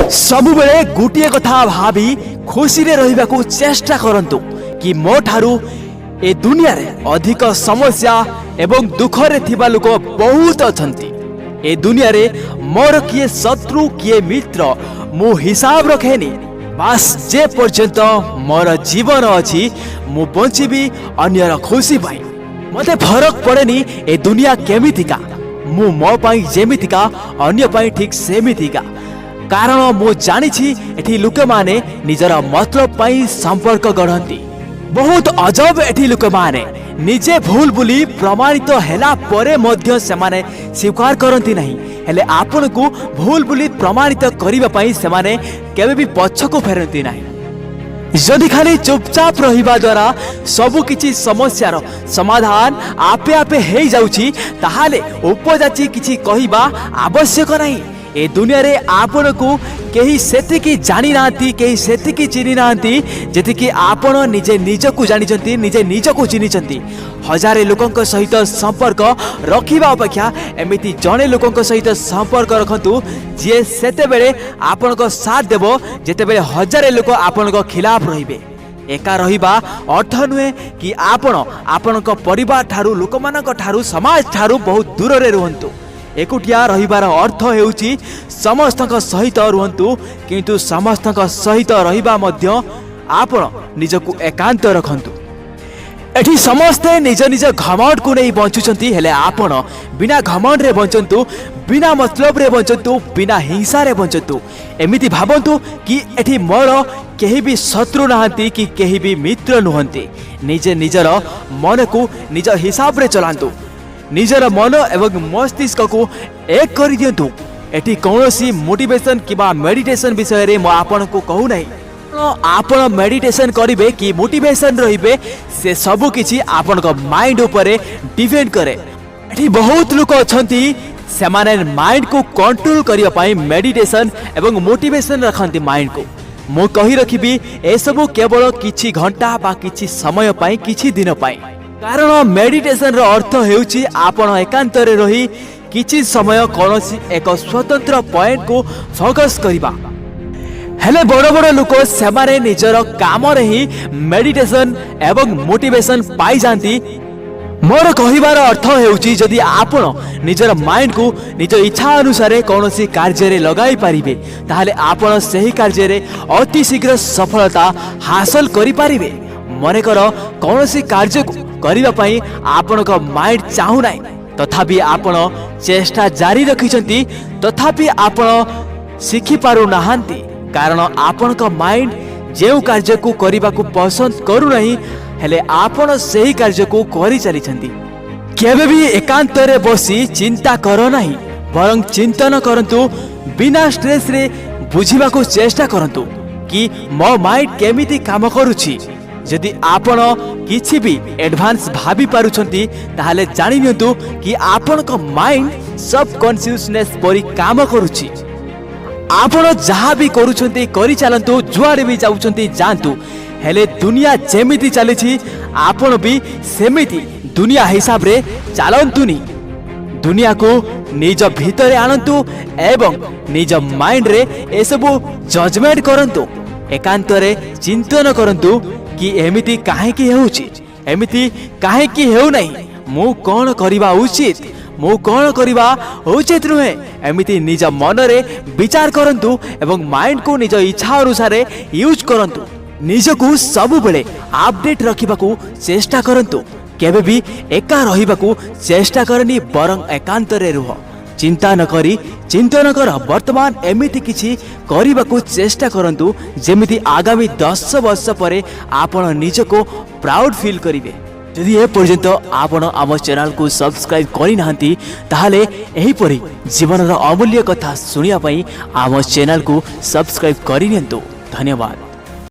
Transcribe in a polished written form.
सबुबेले गोटे कथा भावी खुशी रे रहिबाकू चेष्टा करंतु कि मो ठारू ए दुनिया रे अधिक समस्या एवं दुख रे थिबा लोक बहुत अछंती। ए दुनिया रे मोर किए शत्रु किए मित्र मु हिसाब रखेनी। बास जे पर्यंत मोर जीवन अछि मु बंचिबी अन्यर खुशी पाई। मते फरक पड़ेनी ए दुनिया केमितिका, मु मो पाई जेमितिका अन्य पाई ठीक सेमितिका। कारण मु जानिछि एठी लोक माने निजर मतलब पाई संपर्क गढ़ंती। बहुत अजब एठी लोक माने निजे भूल बुली प्रमाणित हैला परे मध्य सेमाने स्वीकार करंती नहीं, हेले आपन को भूल बुली प्रमाणित करिबा पाई सेमाने केबे भी पछको फेरंती नहीं। जदि खाली चुपचाप रहिबा द्वारा सबु किछि समस्यार समाधान आपे आपे हेई जाउछि ताहाले उपजाची किछि कहिबा आवश्यक नहीं। ए दुनिया रे आपन को केही सेतिकी जानि नांती, केही सेतिकी चिनि नांती जेतिकी आपन निजे निजको जानिचंती, निजे निजको चिनिचंती। हजारे लोकंक सहित संपर्क रखिबा अपेक्षा एमिति जणे लोकंक सहित संपर्क रखंतु जे सेते बेले आपनक साथ देबो जेते बेले हजारे लोक आपनक खिलाफ रहिबे। एका रहिबा अर्थ नुहे कि आपन आपनक परिवार ठारू, लोकमानक ठारू, समाज ठारू बहुत दूर रे रुहंतु। एकुटिया रहिबार अर्थ हेउची समस्तक सहित रुहंतु, किंतु समस्तक सहित रहिबा मध्य आपण निजको एकांत रखंतु। एठी समस्ते निज निज घमंड को नहीं बंचुचंती, हेले आपण बिना घमंड रे बंचंतु, बिना मतलब रे बंचंतु, बिना हिंसा रे बंचंतु। एमिति भाबंतु कि एठी मोर केही भी शत्रु नाहंती कि केही भी मित्र नुहंती। निजे निजर मन को निज हिसाब रे चलांतु, निजर मन एवं मस्तिष्क को एक कर दियंतु। एटी कौनसी मोटिवेशन किबा मेडिटेशन विषय रे मो आपन को कहू नहीं। आपन मेडिटेशन करिवे कि मोटिवेशन रहिबे से सब किछि आपन को माइंड ऊपर डिपेंड करे। एटी बहुत लोक अछंती सेमाने माइंड को कंट्रोल करिया पाई मेडिटेशन एवं मोटिवेशन रखंती माइंड को। मो कहि रखिबी ए सब केवल किछि घंटा बा किछि समय पाई, किछि दिन पाई। कारण मेडिटेशन रो अर्थ हेउची आपण एकांत रे रही किछि समय कोनोसी एक स्वतंत्र पॉइंट को फोकस करिबा। हेले बड़ बड़ लोक सेमारे निजर काम रे ही मेडिटेशन एवं मोटिवेशन पाई जानती। मोर कहिबार अर्थ हेउची जदि आपण निजर माइंड को निज इच्छा अनुसार कोनोसी कार्य रे लगाई पारिबे ताहाले आपण सही कार्य रे अति शीघ्र सफलता हासिल करि पारिबे। मने कर कोनोसी कार्य को करिबा पाई आपनक माइंड चाहू नाही, तथापि आपण चेष्टा जारी रखिछंती, तथापि आपण सिखि पारु नाहंती। कारण आपनक माइंड जेउ कार्य को करिबा को पसंद करू नाही, हेले आपण सही कार्य को करि चलिछंती। केबे भी एकांत रे बसी चिंता करो नाही, बरं चिंतन करंतु। बिना स्ट्रेस रे बुझिबा को चेष्टा करंतु कि मो माइंड केमिति काम करूछि। जदि आपण किछि भी एडवांस भाभी पारुछंती ताहाले जानि नियंतु कि आपनक माइंड सब कॉन्शियसनेस परि काम करूछि। आपण जहा भी करूछंती करि चालंतु, जुआरे भी जाउछंती जानतु, हेले दुनिया जेमिति चलिछि आपण भी सेमिति दुनिया हिसाब रे चालंतुनी। दुनिया को निज भीतरे आनंतु एवं निज माइंड रे एसबु जजमेंट करंतु। एकांत रे चिंतन करंतु कि एमिति काहेकि हेउछि, एमिति काहेकि हेउ नाही, मु कोन करिबा उचित, मु कोन करिबा उचित नुहे। एमिति निज मन रे विचार करंतु एवं माइंड को निज इच्छा अनुसार यूज करंतु। निजको सब बेले अपडेट रखिबाकू चेष्टा करंतु। केबे भी एका रहिबाकू चेष्टा करनी, बरं एकांत रे रुह। चिंता न करी चिंतन कर। वर्तमान एमिति किछि करिबाकू चेष्टा करंतु जेमिति आगामी 10 वर्ष परे आपण निजको प्राउड फील करिवे। यदि ए पर्यंत आपण आम चैनल को सब्सक्राइब करि नाहंती ताहाले एही परि जीवन रो अमूल्य कथा सुनिया पई आम चैनल को सब्सक्राइब करि नियंतु। धन्यवाद।